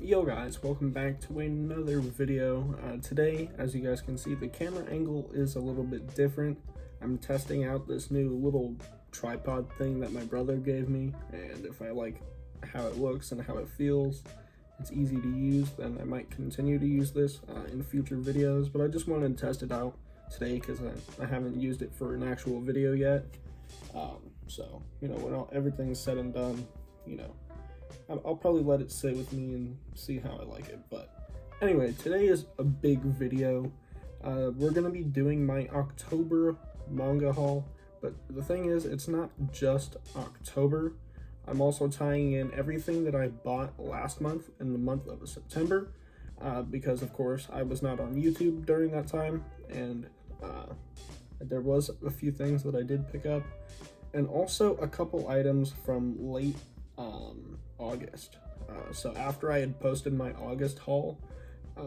Yo guys, welcome back to another video. Today, as you guys can see, the camera angle is a little bit different. I'm testing out this new little tripod thing that my brother gave me, and if I like how it looks and how it feels, it's easy to use, then I might continue to use this in future videos, but I just wanted to test it out today because I haven't used it for an actual video yet. So, you know, when everything's said and done, you know, I'll probably let it sit with me and see how I like it. But anyway, today is a big video. We're going to be doing my October manga haul. But the thing is, it's not just October. I'm also tying in everything that I bought last month in the month of September. Because, of course, I was not on YouTube during that time. And there was a few things that I did pick up. And also a couple items from late August. So after I had posted my August haul,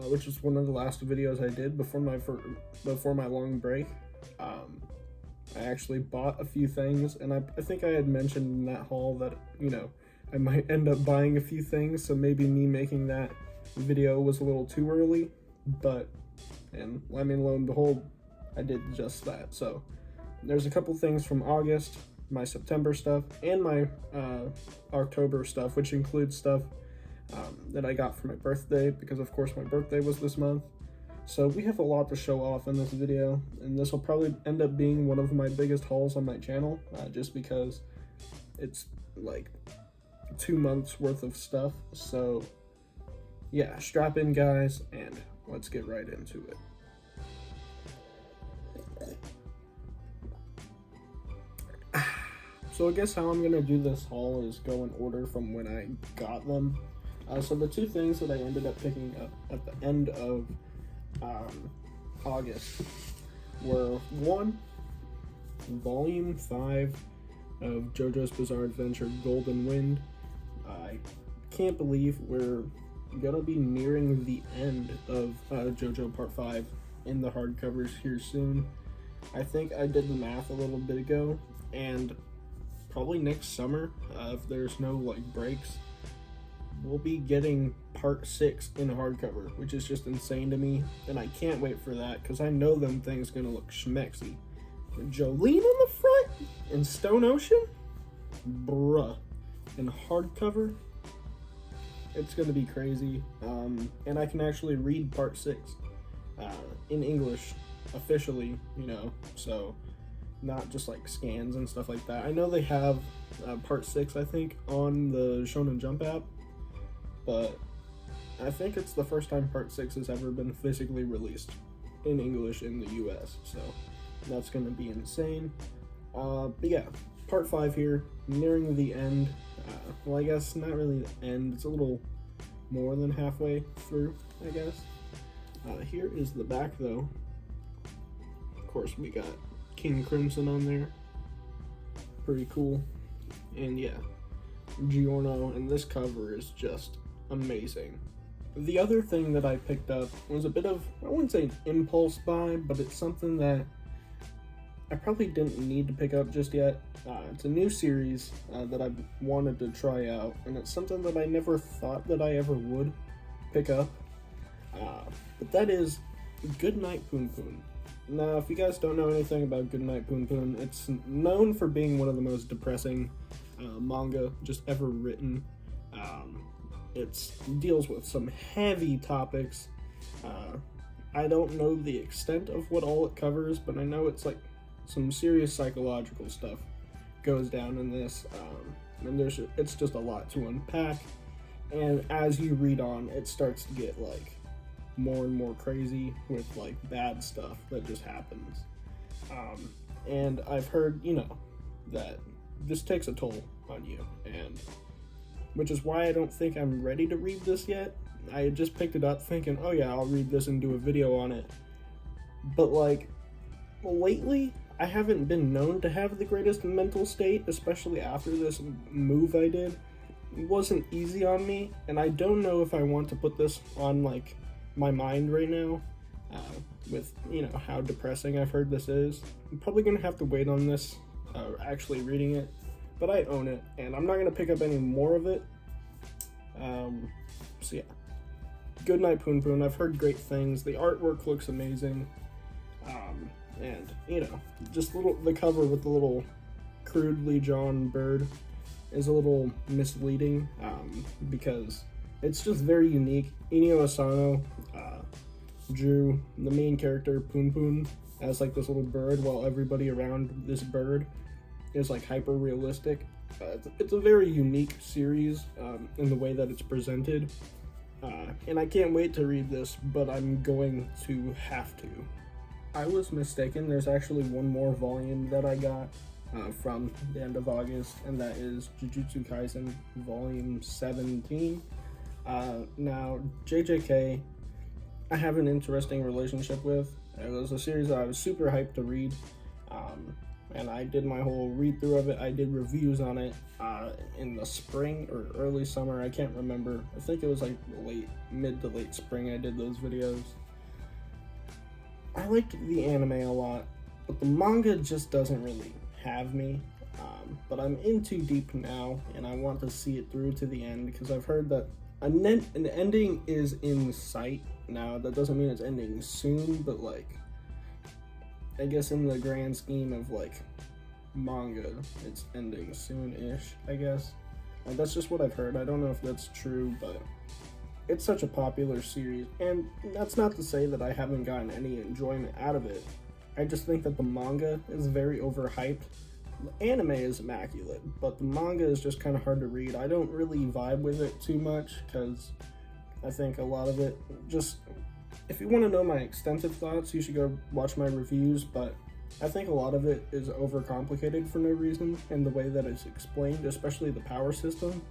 which was one of the last videos I did before my long break, I actually bought a few things, and I think I had mentioned in that haul that, you know, I might end up buying a few things, so maybe me making that video was a little too early, and I mean, lo and behold, I did just that. So there's a couple things from August, my September stuff, and my October stuff, which includes stuff that I got for my birthday, because of course my birthday was this month. So we have a lot to show off in this video, and this will probably end up being one of my biggest hauls on my channel, just because it's like 2 months worth of stuff. So yeah, strap in guys, and let's get right into it. So I guess how I'm going to do this haul is go in order from when I got them. So the two things that I ended up picking up at the end of August were, one, Volume 5 of JoJo's Bizarre Adventure Golden Wind. I can't believe we're going to be nearing the end of JoJo Part 5 in the hardcovers here soon. I think I did the math a little bit ago, and probably next summer, if there's no like breaks, we'll be getting part 6 in hardcover, which is just insane to me, and I can't wait for that because I know them things gonna look schmexy. And Jolene on the front in Stone Ocean, bruh, in hardcover, it's gonna be crazy. And I can actually read part 6 in English officially, you know, so not just like scans and stuff like that. I know they have part 6, I think, on the Shonen Jump app, but I think it's the first time part 6 has ever been physically released in English in the US, so that's gonna be insane. But yeah, part 5 here, nearing the end. Well, I guess not really the end, it's a little more than halfway through, I guess. Here is the back though. Of course, we got King Crimson on there, pretty cool. And yeah, Giorno, and this cover is just amazing. The other thing that I picked up was a bit of, I wouldn't say an impulse buy, but it's something that I probably didn't need to pick up just yet. It's a new series that I've wanted to try out, and it's something that I never thought that I ever would pick up, but that is Goodnight Punpun. Now, if you guys don't know anything about Goodnight Punpun, it's known for being one of the most depressing manga just ever written. It deals with some heavy topics. I don't know the extent of what all it covers, but I know it's like some serious psychological stuff goes down in this, and it's just a lot to unpack. And as you read on, it starts to get like more and more crazy with like bad stuff that just happens. And I've heard, you know, that this takes a toll on you, and which is why I don't think I'm ready to read this yet. I had just picked it up thinking, oh yeah, I'll read this and do a video on it. But like, lately, I haven't been known to have the greatest mental state, especially after this move I did. It wasn't easy on me, and I don't know if I want to put this on like my mind right now, with, you know, how depressing I've heard this is. I'm probably gonna have to wait on this, actually reading it, but I own it, and I'm not gonna pick up any more of it. So yeah, Goodnight Poon Poon. I've heard great things. The artwork looks amazing. And, you know, just the cover with the little crudely drawn bird is a little misleading because it's just very unique. Inio Asano drew the main character, Poon Poon, as like this little bird, while everybody around this bird is like hyper realistic. It's a very unique series in the way that it's presented. And I can't wait to read this, but I'm going to have to. I was mistaken. There's actually one more volume that I got from the end of August, and that is Jujutsu Kaisen Volume 17. Now, JJK, I have an interesting relationship with. It was a series that I was super hyped to read, and I did my whole read-through of it. I did reviews on it in the spring or early summer. I can't remember. I think it was like mid to late spring I did those videos. I liked the anime a lot, but the manga just doesn't really have me. But I'm in too deep now, and I want to see it through to the end because I've heard that an ending is in sight. Now, that doesn't mean it's ending soon, but like, I guess in the grand scheme of like manga, it's ending soon-ish, I guess. That's just what I've heard. I don't know if that's true, but it's such a popular series, and that's not to say that I haven't gotten any enjoyment out of it. I just think that the manga is very overhyped. The anime is immaculate, but the manga is just kind of hard to read. I don't really vibe with it too much, because I think a lot of it just... If you want to know my extensive thoughts, you should go watch my reviews, but I think a lot of it is overcomplicated for no reason in the way that it's explained, especially the power system.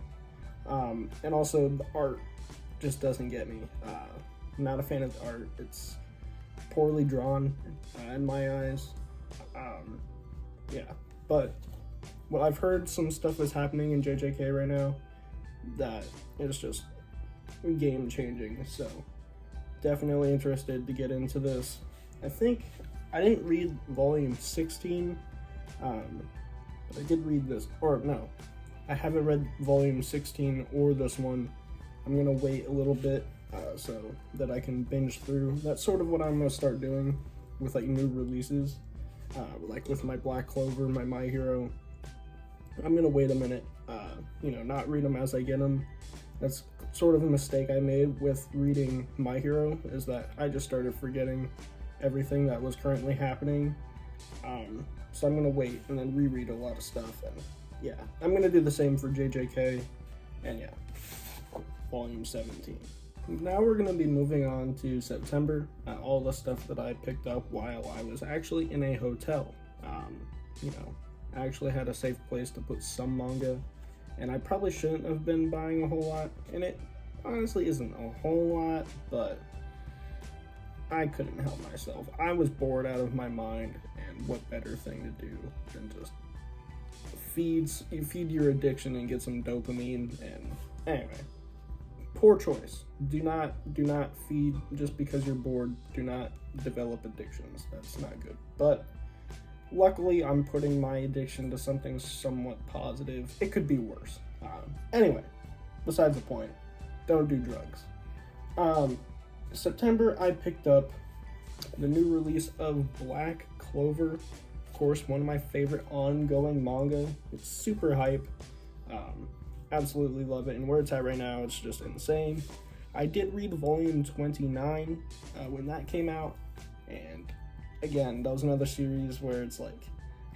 And also the art just doesn't get me. I'm not a fan of the art. It's poorly drawn in my eyes. Yeah, but well, I've heard some stuff is happening in JJK right now that is just game changing, so definitely interested to get into this. I think I didn't read volume 16, but I did read this, or no, I haven't read volume 16 or this one. I'm gonna wait a little bit so that I can binge through. That's sort of what I'm gonna start doing with like new releases, like with my Black Clover, my Hero. I'm gonna wait a minute, not read them as I get them. That's sort of a mistake I made with reading My Hero, is that I just started forgetting everything that was currently happening. So I'm gonna wait and then reread a lot of stuff, and yeah, I'm gonna do the same for JJK, and yeah, volume 17. Now we're gonna be moving on to September, all the stuff that I picked up while I was actually in a hotel. I actually had a safe place to put some manga, and I probably shouldn't have been buying a whole lot, and it honestly isn't a whole lot, but I couldn't help myself. I was bored out of my mind, and what better thing to do than just feed your addiction and get some dopamine. And anyway, poor choice. Do not feed just because you're bored. Do not develop addictions. That's not good. But luckily, I'm putting my addiction to something somewhat positive. It could be worse. Anyway, besides the point, don't do drugs. September, I picked up the new release of Black Clover. Of course, one of my favorite ongoing manga. It's super hype. Absolutely love it. And where it's at right now, it's just insane. I did read volume 29 when that came out. And again, that was another series where it's like,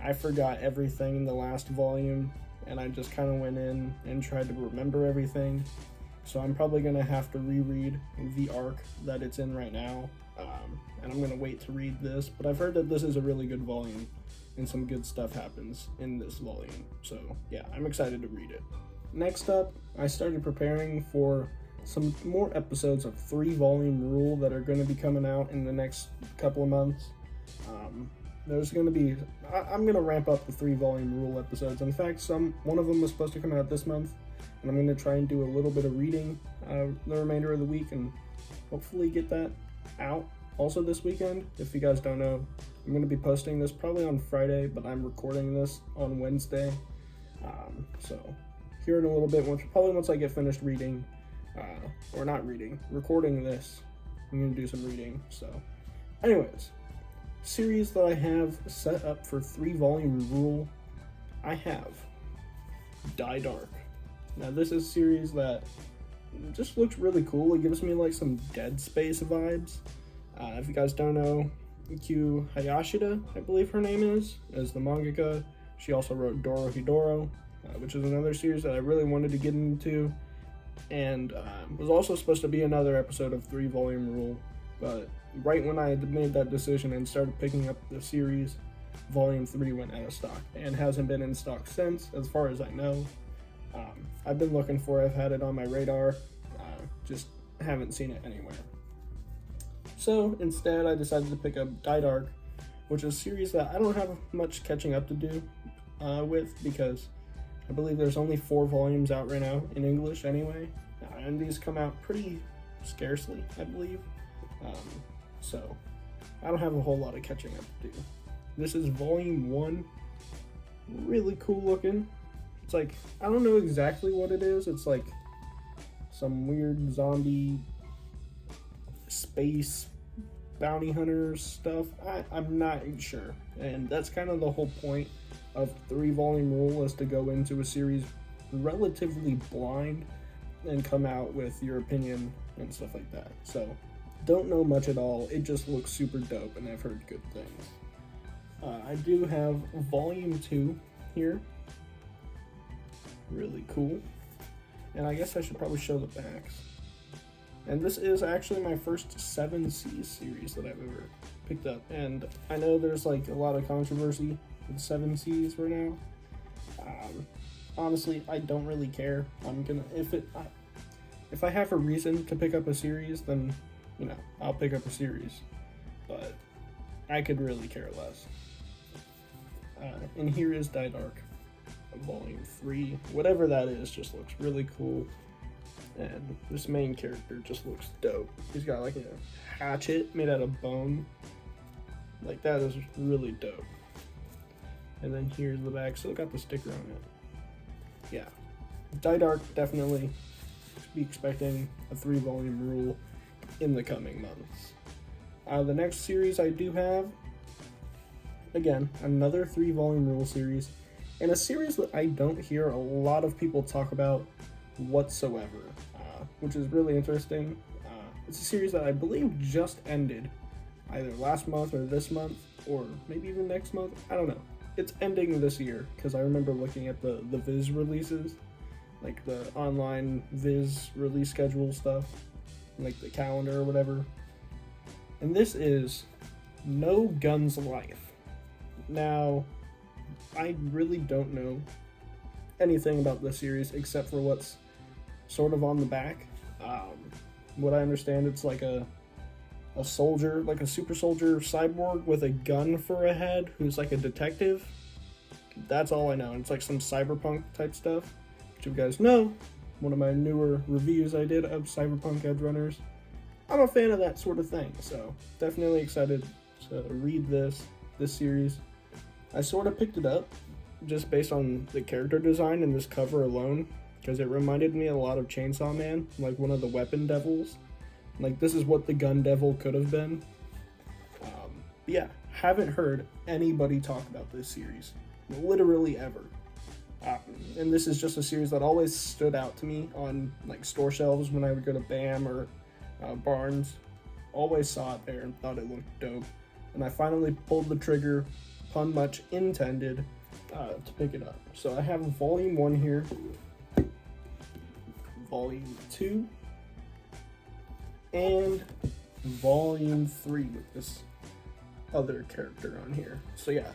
I forgot everything in the last volume, and I just kind of went in and tried to remember everything. So I'm probably going to have to reread the arc that it's in right now, and I'm going to wait to read this. But I've heard that this is a really good volume, and some good stuff happens in this volume. So yeah, I'm excited to read it. Next up, I started preparing for some more episodes of 3-volume Rule that are going to be coming out in the next couple of months. There's going to be, I'm going to ramp up the 3-volume Rule episodes. In fact, one of them was supposed to come out this month, and I'm going to try and do a little bit of reading the remainder of the week and hopefully get that out also this weekend. If you guys don't know, I'm going to be posting this probably on Friday, but I'm recording this on Wednesday. So here in a little bit, once I get finished reading, or not reading, recording this. I'm gonna do some reading. So, anyways, series that I have set up for 3-volume rule, I have Die Dark. Now, this is a series that just looks really cool. It gives me like some Dead Space vibes. If you guys don't know, Q Hayashida, I believe her name is the mangaka. She also wrote Dorohedoro, which is another series that I really wanted to get into, and was also supposed to be another episode of 3-volume rule, but right when I had made that decision and started picking up the series, Volume 3 went out of stock, and hasn't been in stock since, as far as I know. I've been looking for it, I've had it on my radar, just haven't seen it anywhere. So instead, I decided to pick up Die Dark, which is a series that I don't have much catching up to do with, because I believe there's only 4 volumes out right now in English anyway, and these come out pretty scarcely, I believe. So I don't have a whole lot of catching up to do. This is Volume 1, really cool looking. It's like, I don't know exactly what it is. It's like some weird zombie space bounty hunter stuff. I'm not sure. And that's kind of the whole point of 3-volume rule, is to go into a series relatively blind and come out with your opinion and stuff like that. So don't know much at all. It just looks super dope, and I've heard good things. I do have Volume 2 here. Really cool. And I guess I should probably show the backs. And this is actually my first 7 Seas series that I've ever picked up. And I know there's like a lot of controversy with 7 Seas right now. Honestly, I don't really care. I'm gonna, if I have a reason to pick up a series, then, you know, I'll pick up a series. But I could really care less. And here is Die Dark, Volume 3. Whatever that is just looks really cool. And this main character just looks dope. He's got like a hatchet made out of bone. Like, that is really dope. And then here's the back. Still got the sticker on it. Yeah. Die Dark, definitely be expecting a 3-volume rule in the coming months. The next series I do have, again, another 3-volume rule series, and a series that I don't hear a lot of people talk about whatsoever, which is really interesting. It's a series that I believe just ended either last month or this month, or maybe even next month. I don't know. It's ending this year, because I remember looking at the Viz releases, like the online Viz release schedule stuff, like the calendar or whatever. And this is No Guns Life. Now, I really don't know anything about this series except for what's sort of on the back. What I understand, it's like a soldier, like a super soldier cyborg with a gun for a head who's like a detective. That's all I know. It's like some cyberpunk type stuff, which you guys know, one of my newer reviews I did of Cyberpunk Edgerunners. I'm a fan of that sort of thing, so definitely excited to read this series. I sort of picked it up just based on the character design and this cover alone, because it reminded me a lot of Chainsaw Man, like one of the weapon devils. Like, this is what the gun devil could have been. Yeah, haven't heard anybody talk about this series, literally ever. And this is just a series that always stood out to me on like store shelves when I would go to BAM or Barnes. Always saw it there and thought it looked dope. And I finally pulled the trigger, pun much intended, to pick it up. So I have Volume 1 here, Volume 2, and Volume 3 with this other character on here. So yeah,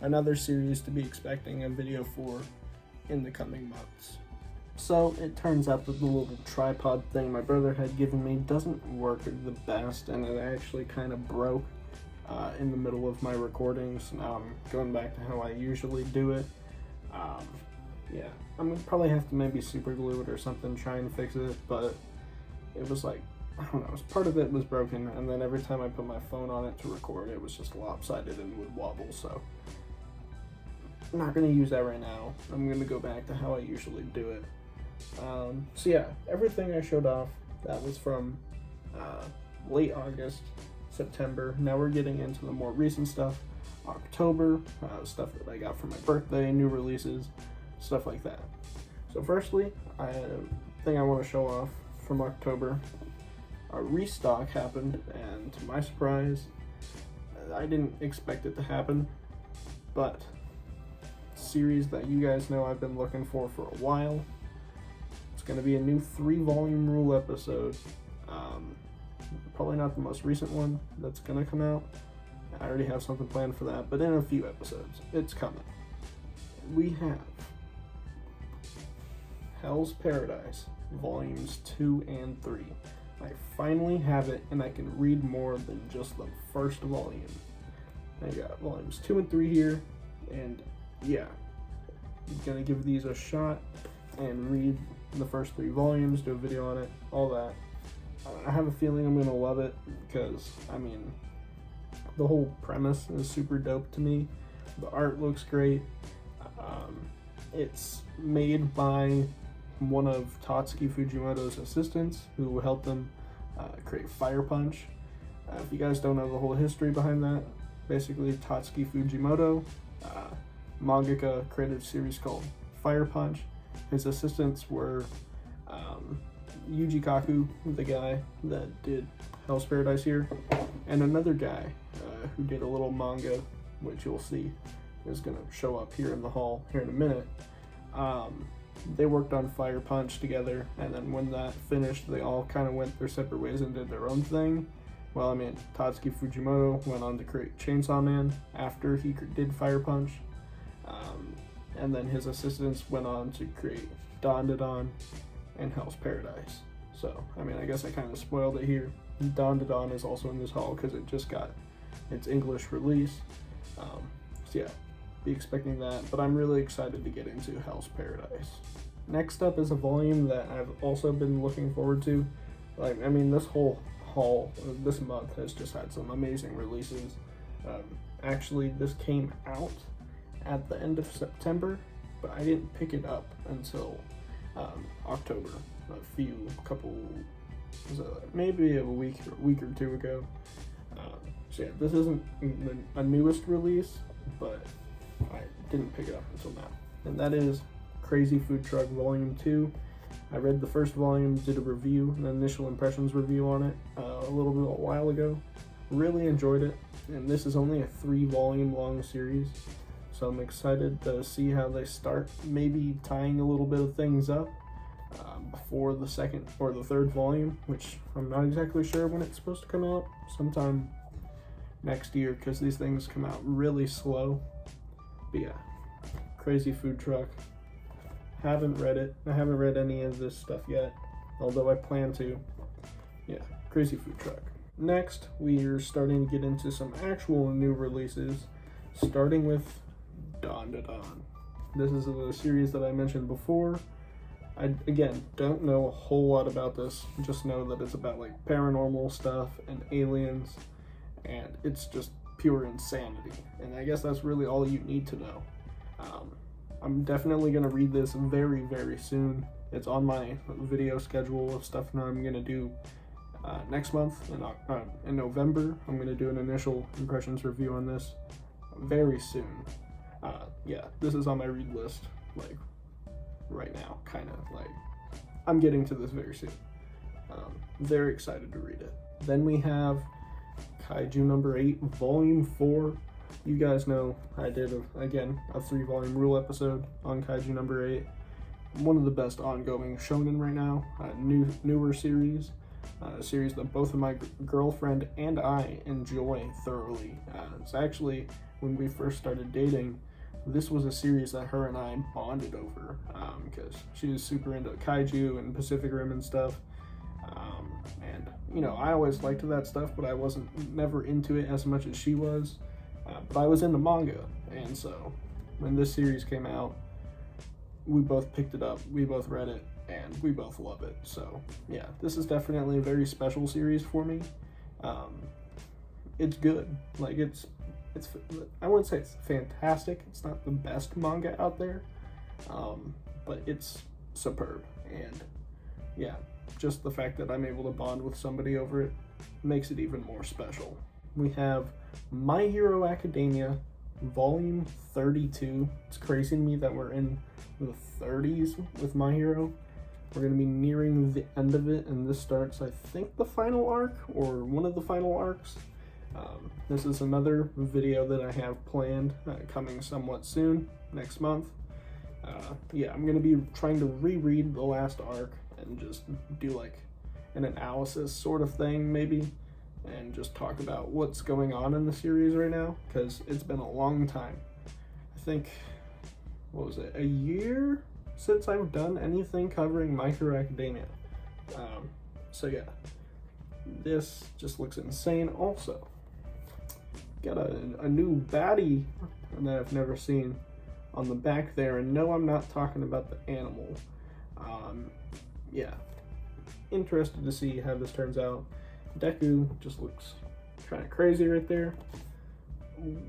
another series to be expecting a video for in the coming months. So it turns out that the little tripod thing my brother had given me doesn't work the best, and it actually kind of broke in the middle of my recordings. Now I'm going back to how I usually do it. Yeah, I'm gonna probably have to maybe super glue it or something, try and fix it, but it was like, I don't know, part of it was broken, and then every time I put my phone on it to record, it was just lopsided and would wobble, so I'm not gonna use that right now. I'm gonna go back to how I usually do it. So yeah, everything I showed off, that was from late August, September. Now we're getting into the more recent stuff. October, stuff that I got for my birthday, new releases, stuff like that. So firstly, thing I want to show off from October, a restock happened, and to my surprise, I didn't expect it to happen, but series that you guys know I've been looking for a while. It's going to be a new 3-volume rule episode. Probably not the most recent one that's going to come out. I already have something planned for that, but in a few episodes, it's coming. We have Hell's Paradise, Volumes 2 and 3. I finally have it, and I can read more than just the first volume. I got Volumes 2 and 3 here, and yeah, I'm gonna give these a shot and read the first 3 volumes, do a video on it, all that. I have a feeling I'm gonna love it because, I mean, the whole premise is super dope to me. The art looks great. It's made by one of Tatsuki Fujimoto's assistants who helped them create Fire Punch. If you guys don't know the whole history behind that, basically Tatsuki Fujimoto, mangaka, created a series called Fire Punch. His assistants were Yuji Kaku, the guy that did Hell's Paradise here, and another guy who did a little manga, which you'll see is going to show up here in the hall here in a minute. They worked on Fire Punch together, and then when that finished, they all kind of went their separate ways and did their own thing. Well, I mean, Tatsuki Fujimoto went on to create Chainsaw Man after he did Fire Punch, and then his assistants went on to create Dandadan and Hell's Paradise. So, I mean, I guess I kind of spoiled it here. Dandadan is also in this haul because it just got its English release. So yeah, be expecting that, but I'm really excited to get into Hell's Paradise. Next up is a volume that I've also been looking forward to. Like, I mean, this whole haul this month has just had some amazing releases. Actually, this came out at the end of September, but I didn't pick it up until October, maybe a week or two ago. So yeah, this isn't a newest release, but I didn't pick it up until now. And that is Crazy Food Truck Volume 2. I read the first volume, did a review, an initial impressions review on it a while ago. Really enjoyed it, and this is only a 3-volume long series, so I'm excited to see how they start, maybe tying a little bit of things up before the second or the third volume, which I'm not exactly sure when it's supposed to come out, sometime next year, because these things come out really slow. But yeah, Crazy Food Truck. Haven't read it. I haven't read any of this stuff yet, although I plan to. Yeah, Crazy Food Truck. Next, we are starting to get into some actual new releases, starting with Dandadan. This is a series that I mentioned before. I, again, don't know a whole lot about this, just know that it's about like paranormal stuff and aliens, and it's just pure insanity, and I guess that's really all you need to know. I'm definitely going to read this very, very soon. It's on my video schedule of stuff that I'm going to do next month, in November. I'm going to do an initial impressions review on this very soon. Yeah, this is on my read list, like, right now, kind of, like, I'm getting to this very soon. Very excited to read it. Then we have Kaiju number 8, Volume 4. You guys know I did, a 3-volume rule episode on Kaiju number 8. One of the best ongoing shonen right now, newer series. A series that both of my girlfriend and I enjoy thoroughly. It's actually, when we first started dating, this was a series that her and I bonded over, because she was super into Kaiju and Pacific Rim and stuff. And, you know, I always liked that stuff, but I wasn't never into it as much as she was. But I was into manga, and so when this series came out, we both picked it up, we both read it, and we both love it. So yeah, this is definitely a very special series for me. It's good. Like, it's I wouldn't say it's fantastic. It's not the best manga out there, but it's superb, And yeah, just the fact that I'm able to bond with somebody over it makes it even more special. We have My Hero Academia Volume 32. It's crazy to me that we're in the 30s with My Hero. We're going to be nearing the end of it, and this starts, I think, the final arc, or one of the final arcs. This is another video that I have planned, coming somewhat soon, next month. Yeah, I'm going to be trying to reread the last arc and just do like an analysis sort of thing, maybe, and just talk about what's going on in the series right now, because it's been a long time. I think, what was it, a year since I've done anything covering My Hero Academia. So yeah, this just looks insane. Also, got a new baddie that I've never seen on the back there, and no, I'm not talking about the animal. Yeah, interested to see how this turns out. Deku just looks kind of crazy right there.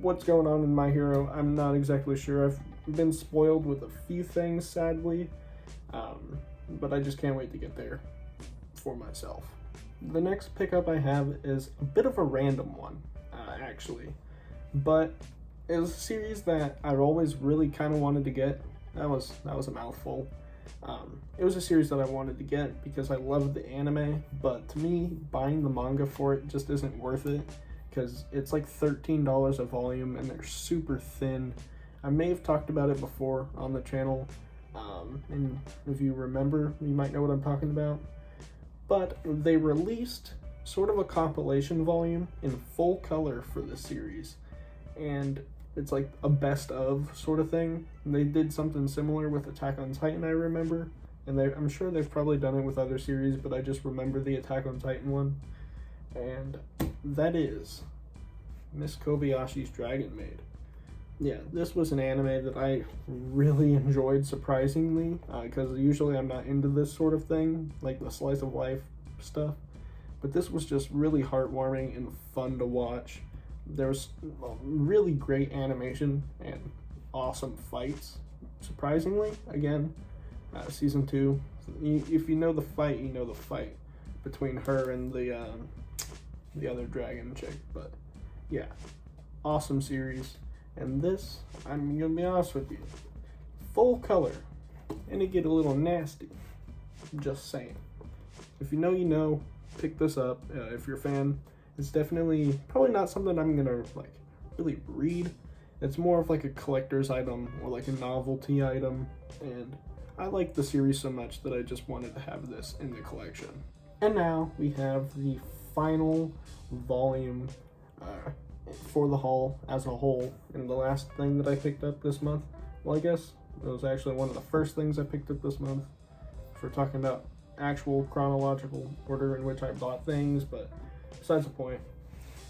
What's going on in My Hero, I'm not exactly sure. I've been spoiled with a few things, sadly, but I just can't wait to get there for myself. The next pickup I have is a bit of a random one, actually, but it was a series that I've always really kind of wanted to get. That was a mouthful. It was a series that I wanted to get because I loved the anime, but to me, buying the manga for it just isn't worth it, because it's like $13 a volume and they're super thin. I may have talked about it before on the channel, and if you remember, you might know what I'm talking about. But they released sort of a compilation volume in full color for this series, and it's like a best of sort of thing. And they did something similar with Attack on Titan, I remember, and I'm sure they've probably done it with other series, but I just remember the Attack on Titan one, and that is Miss Kobayashi's Dragon Maid. Yeah, this was an anime that I really enjoyed, surprisingly, because usually I'm not into this sort of thing, like the slice of life stuff, but this was just really heartwarming and fun to watch. There was really great animation and awesome fights, surprisingly. Again, season 2, if you know the fight, you know the fight between her and the other dragon chick. But yeah, awesome series. And this, I'm gonna be honest with you, full color, and it get a little nasty. Just saying. If you know, you know. Pick this up if you're a fan. It's definitely probably not something I'm gonna like really read. It's more of like a collector's item or like a novelty item, and I like the series so much that I just wanted to have this in the collection. And now we have the final volume for the haul as a whole, and the last thing that I picked up this month, well, I guess it was actually one of the first things I picked up this month, if we're talking about actual chronological order in which I bought things, but besides the point,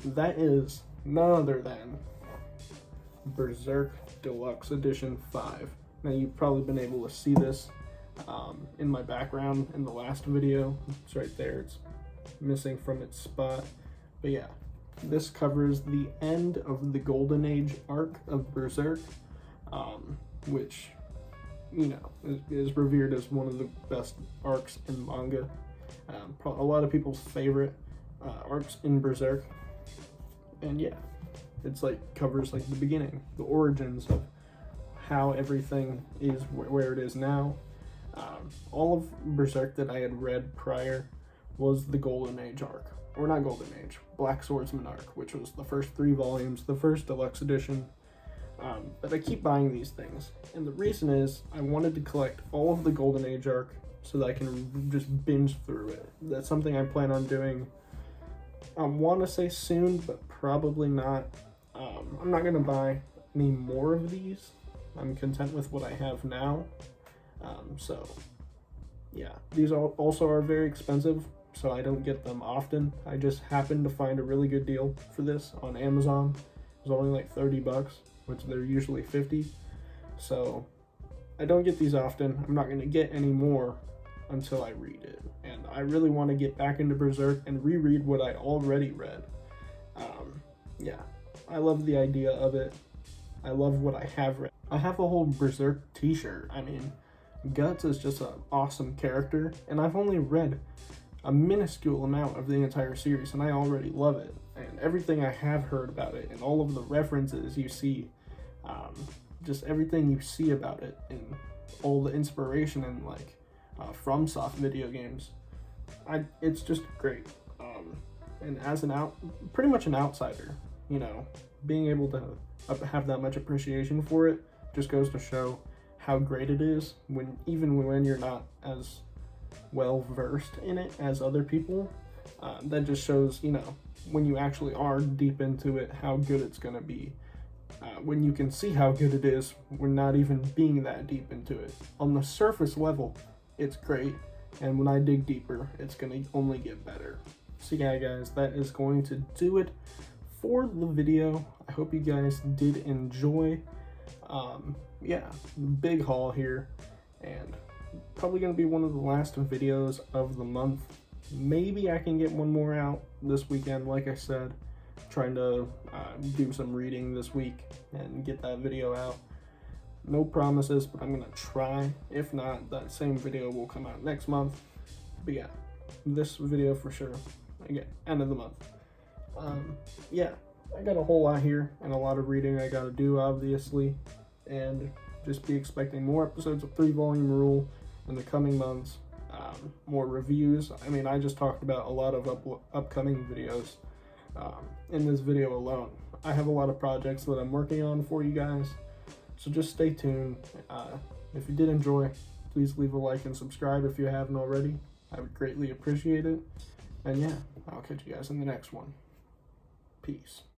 that is none other than Berserk Deluxe Edition 5. Now, you've probably been able to see this in my background in the last video. It's right there. It's missing from its spot. But yeah, this covers the end of the Golden Age arc of Berserk, which, you know, is revered as one of the best arcs in manga. A lot of people's favorite arcs in Berserk. And yeah, it's like covers like the beginning, the origins of how everything is where it is now. All of Berserk that I had read prior was the Golden Age arc, or not Golden Age, Black Swordsman arc, which was the first 3 volumes, the first deluxe edition. But I keep buying these things, and the reason is I wanted to collect all of the Golden Age arc so that I can just binge through it. That's something I plan on doing. I want to say soon, but probably not. I'm not going to buy any more of these. I'm content with what I have now. So yeah, these also are very expensive, so I don't get them often. I just happened to find a really good deal for this on Amazon. It was only like $30, which they're usually 50. So I don't get these often. I'm not going to get any more until I read it. And I really want to get back into Berserk and reread what I already read. Yeah, I love the idea of it. I love what I have read. I have a whole Berserk t-shirt. I mean, Guts is just an awesome character, and I've only read a minuscule amount of the entire series, and I already love it. And everything I have heard about it, and all of the references you see, just everything you see about it, and all the inspiration and like FromSoft video games, it's just great. And as pretty much an outsider, you know, being able to have that much appreciation for it just goes to show how great it is. Even when you're not as well versed in it as other people, that just shows, you know, when you actually are deep into it, how good it's gonna be. When you can see how good it is, we're not even being that deep into it. On the surface level, it's great, and when I dig deeper, it's gonna only get better. So yeah, guys, that is going to do it for the video. I hope you guys did enjoy. Yeah, big haul here, and probably gonna be one of the last videos of the month. Maybe I can get one more out this weekend, like I said. Trying to do some reading this week and get that video out. No promises, but I'm gonna try. If not, that same video will come out next month. But yeah, this video for sure. Again, end of the month. Yeah, I got a whole lot here and a lot of reading I gotta do, obviously, and just be expecting more episodes of 3 Volume Rule in the coming months. More reviews. I mean, I just talked about a lot of upcoming videos in this video alone. I have a lot of projects that I'm working on for you guys, so just stay tuned. If you did enjoy, please leave a like and subscribe if you haven't already. I would greatly appreciate it. And yeah, I'll catch you guys in the next one. Peace.